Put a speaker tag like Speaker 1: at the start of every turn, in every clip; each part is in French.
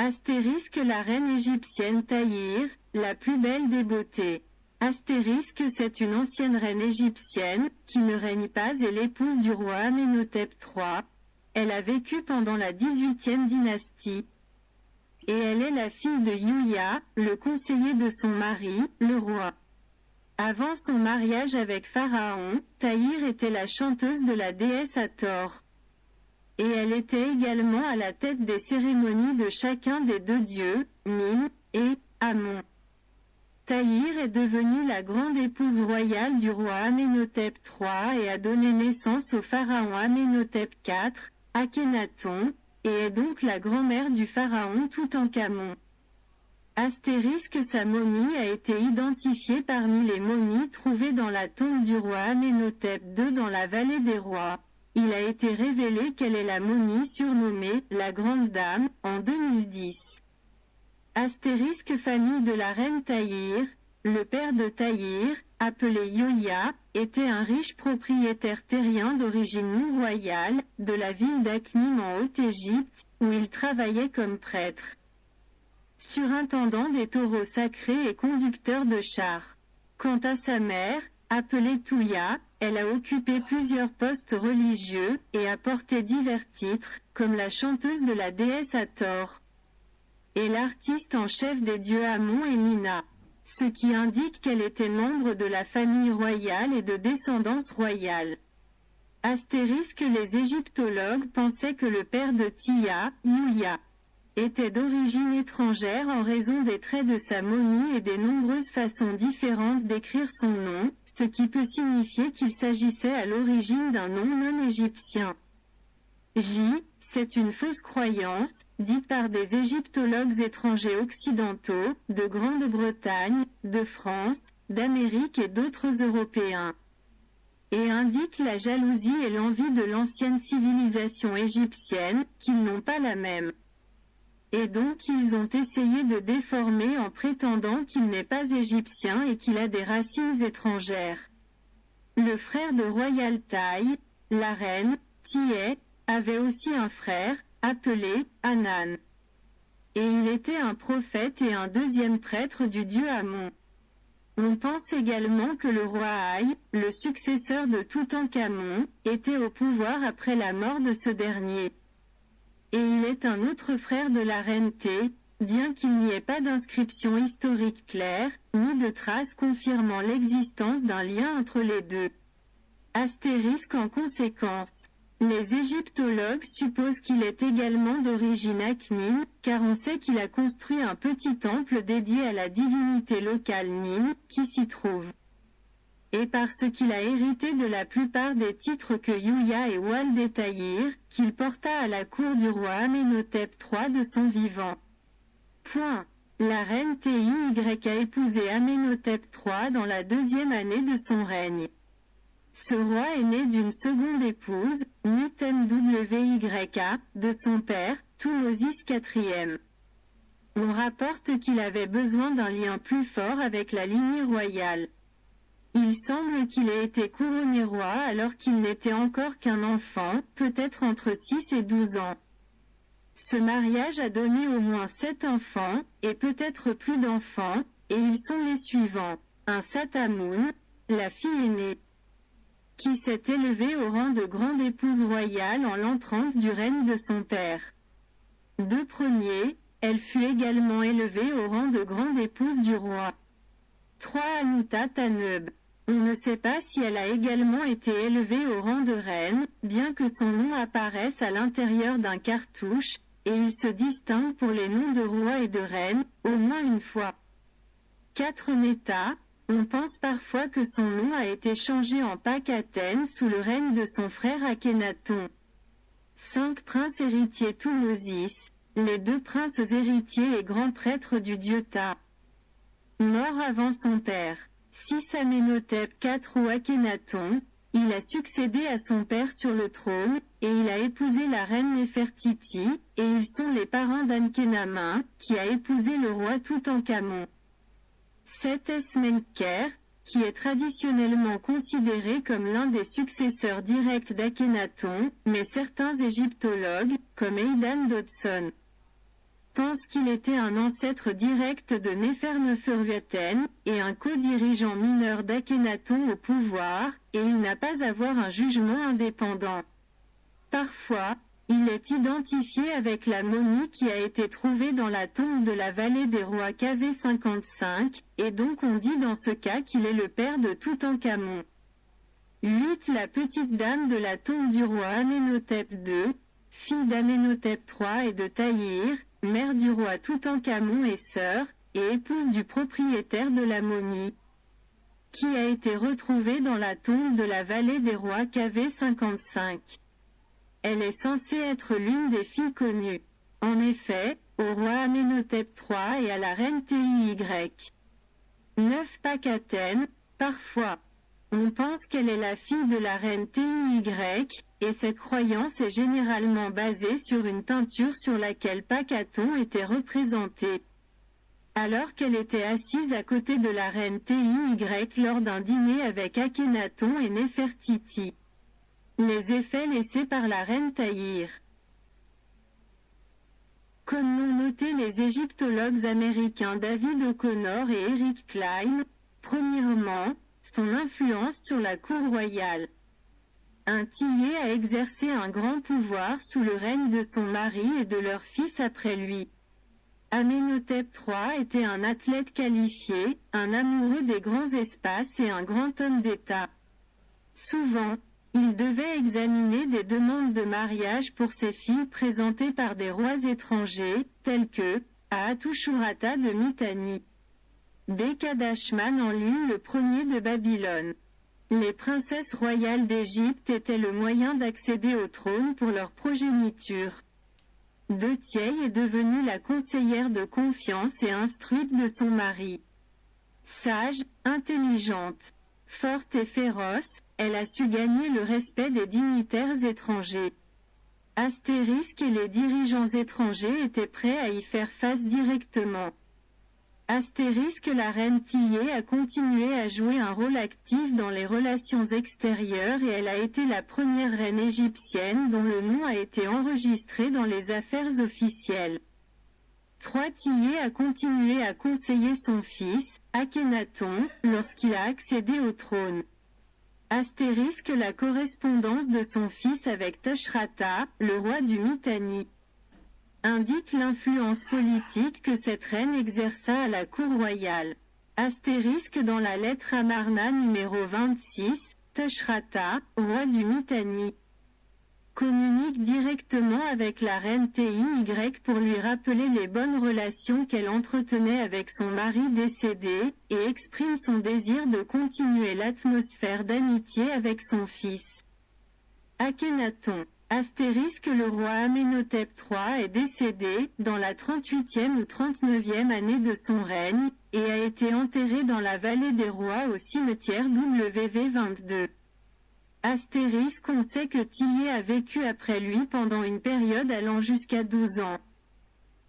Speaker 1: Astérisque la reine égyptienne Tahir, la plus belle des beautés. Astérisque c'est une ancienne reine égyptienne, qui ne règne pas et l'épouse du roi Amenhotep III. Elle a vécu pendant la 18e dynastie. Et elle est la fille de Yuya, le conseiller de son mari, le roi. Avant son mariage avec Pharaon, Tahir était la chanteuse de la déesse Hathor. Et elle était également à la tête des cérémonies de chacun des deux dieux, Min et Amon. Tahir est devenue la grande épouse royale du roi Amenhotep III et a donné naissance au pharaon Amenhotep IV, Akhenaton, et est donc la grand-mère du pharaon Toutankhamon. Astérisque sa momie a été identifiée parmi les momies trouvées dans la tombe du roi Amenhotep II dans la vallée des rois. Il a été révélé qu'elle est la momie surnommée « la Grande Dame » en 2010. Astérisque famille de la reine Tahir, le père de Tahir, appelé Yoya, était un riche propriétaire terrien d'origine non royale, de la ville d'Akhmim en Haute-Égypte, où il travaillait comme prêtre. Surintendant des taureaux sacrés et conducteur de chars. Quant à sa mère, appelée Touya, elle a occupé plusieurs postes religieux et a porté divers titres, comme la chanteuse de la déesse Hathor et l'artiste en chef des dieux Amon et Mina, ce qui indique qu'elle était membre de la famille royale et de descendance royale. Astérisque les égyptologues pensaient que le père de Tia, Yuya, était d'origine étrangère en raison des traits de sa momie et des nombreuses façons différentes d'écrire son nom, ce qui peut signifier qu'il s'agissait à l'origine d'un nom non égyptien. C'est une fausse croyance, dite par des égyptologues étrangers occidentaux, de Grande-Bretagne, de France, d'Amérique et d'autres Européens. Et indique la jalousie et l'envie de l'ancienne civilisation égyptienne, qu'ils n'ont pas la même. Et donc ils ont essayé de déformer en prétendant qu'il n'est pas égyptien et qu'il a des racines étrangères. Le frère de Royal Tai, la reine, Tiet, avait aussi un frère, appelé Anan. Et il était un prophète et un deuxième prêtre du dieu Amon. On pense également que le roi Haï, le successeur de Toutankhamon, était au pouvoir après la mort de ce dernier. Et il est un autre frère de la reine Té, bien qu'il n'y ait pas d'inscription historique claire, ni de traces confirmant l'existence d'un lien entre les deux. Astérisque en conséquence. Les égyptologues supposent qu'il est également d'origine Akhmim, car on sait qu'il a construit un petit temple dédié à la divinité locale Nin, qui s'y trouve. Et parce qu'il a hérité de la plupart des titres que Yuya et Walde Tahir, qu'il porta à la cour du roi Amenhotep III de son vivant. La reine Tiy a épousé Amenhotep III dans la 2e année de son règne. Ce roi est né d'une seconde épouse, Mutenwyka, de son père, Thutmosis IV. On rapporte qu'il avait besoin d'un lien plus fort avec la lignée royale. Il semble qu'il ait été couronné roi alors qu'il n'était encore qu'un enfant, peut-être entre 6 et 12 ans. Ce mariage a donné au moins 7 enfants, et peut-être plus d'enfants, et ils sont les suivants. Un Satamoun, la fille aînée, qui s'est élevée au rang de grande épouse royale en l'an 30 du règne de son père. 2 premiers, elle fut également élevée au rang de grande épouse du roi. 3 Anuta Taneb. On ne sait pas si elle a également été élevée au rang de reine, bien que son nom apparaisse à l'intérieur d'un cartouche, et il se distingue pour les noms de roi et de reine, au moins une fois. 4 Neta. On pense parfois que son nom a été changé en Pakaten sous le règne de son frère Akhenaton. 5 princes héritiers Thutmosis, les 2 princes héritiers et grands prêtres du dieu Ta. Mort avant son père. 6 Amenhotep IV ou Akhenaton, il a succédé à son père sur le trône, et il a épousé la reine Néfertiti, et ils sont les parents d'Ankhénamin, qui a épousé le roi Toutankhamon. 7 Esmenker, qui est traditionnellement considéré comme l'un des successeurs directs d'Akhénaton, mais certains égyptologues, comme Aidan Dodson, pense qu'il était un ancêtre direct de Néferneferuaten, et un co-dirigeant mineur d'Akhenaton au pouvoir, et il n'a pas à avoir un jugement indépendant. Parfois, il est identifié avec la momie qui a été trouvée dans la tombe de la vallée des rois KV55, et donc on dit dans ce cas qu'il est le père de Toutankhamon. 8. La petite dame de la tombe du roi Amenhotep II, fille d'Amenhotep III et de Tahir, mère du roi Toutankhamon et sœur, et épouse du propriétaire de la momie, qui a été retrouvée dans la tombe de la vallée des rois KV55. Elle est censée être l'une des filles connues. En effet, au roi Amenhotep III et à la reine Tiy. 9. Pakaten, parfois. On pense qu'elle est la fille de la reine Tiy, et cette croyance est généralement basée sur une peinture sur laquelle Pakaton était représentée. Alors qu'elle était assise à côté de la reine Tiy lors d'un dîner avec Akhenaton et Néfertiti. Les effets laissés par la reine Tahir. Comme l'ont noté les égyptologues américains David O'Connor et Eric Klein, premièrement, son influence sur la cour royale. Un Tiye a exercé un grand pouvoir sous le règne de son mari et de leur fils après lui. Amenhotep III était un athlète qualifié, un amoureux des grands espaces et un grand homme d'État. Souvent, il devait examiner des demandes de mariage pour ses filles présentées par des rois étrangers, tels que Ahatushurata de Mitanni. Bekadachman en ligne le premier de Babylone. Les princesses royales d'Égypte étaient le moyen d'accéder au trône pour leur progéniture. Detiey est devenue la conseillère de confiance et instruite de son mari. Sage, intelligente, forte et féroce, elle a su gagner le respect des dignitaires étrangers. Astérisque et les dirigeants étrangers étaient prêts à y faire face directement. Astérisque la reine Tiye a continué à jouer un rôle actif dans les relations extérieures et elle a été la première reine égyptienne dont le nom a été enregistré dans les affaires officielles. 3. Tiye a continué à conseiller son fils, Akhenaton, lorsqu'il a accédé au trône. Astérisque la correspondance de son fils avec Tushratta, le roi du Mitanni, indique l'influence politique que cette reine exerça à la cour royale. Astérisque dans la lettre Amarna numéro 26, Tushratta, roi du Mitanni, communique directement avec la reine Tiy pour lui rappeler les bonnes relations qu'elle entretenait avec son mari décédé, et exprime son désir de continuer l'atmosphère d'amitié avec son fils. Akhenaton. Astérisque le roi Amenhotep III est décédé, dans la 38e ou 39e année de son règne, et a été enterré dans la vallée des rois au cimetière WV22. Astérisque on sait que Tiye a vécu après lui pendant une période allant jusqu'à 12 ans,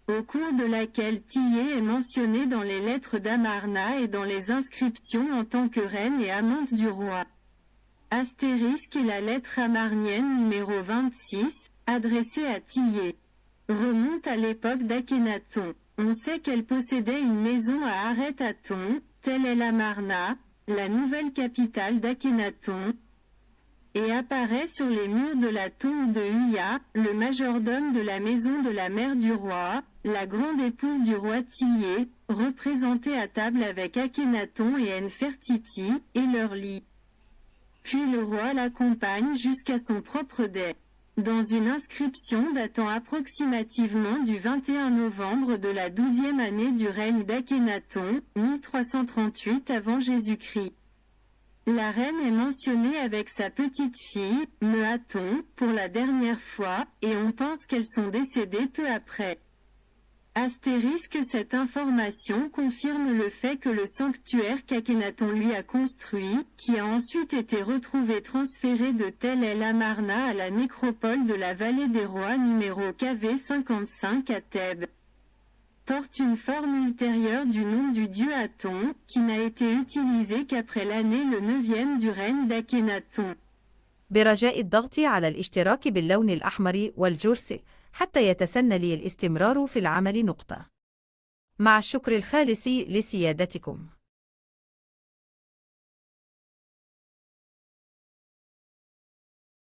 Speaker 1: au cours de laquelle Tiye est mentionnée dans les lettres d'Amarna et dans les inscriptions en tant que reine et amante du roi. Astérisque et la lettre amarnienne numéro 26, adressée à Tiye, remonte à l'époque d'Akhenaton. On sait qu'elle possédait une maison à Aret-Aton, telle est l'Amarna, la nouvelle capitale d'Akhenaton, et apparaît sur les murs de la tombe de Huya, le majordome de la maison de la mère du roi, la grande épouse du roi Tiye, représentée à table avec Akhenaton et Nefertiti, et leur lit. Puis le roi l'accompagne jusqu'à son propre dais. Dans une inscription datant approximativement du 21 novembre de la 12e année du règne d'Akhenaton, 1338 avant Jésus-Christ. La reine est mentionnée avec sa petite fille, Mehaton, pour la dernière fois, et on pense qu'elles sont décédées peu après. Astérisque cette information confirme le fait que le sanctuaire qu'Akhenaton lui a construit, qui a ensuite été retrouvé transféré de Tel El Amarna à la nécropole de la vallée des rois numéro KV55 à Thèbes, porte une forme ultérieure du nom du dieu Aton, qui n'a été utilisé qu'après l'année le 9e du règne d'Akhenaton.
Speaker 2: برجاء الضغط على الاشتراك باللون الأحمر والجرس حتى يتسنى لي الاستمرار في العمل. مع الشكر الخالص لسيادتكم.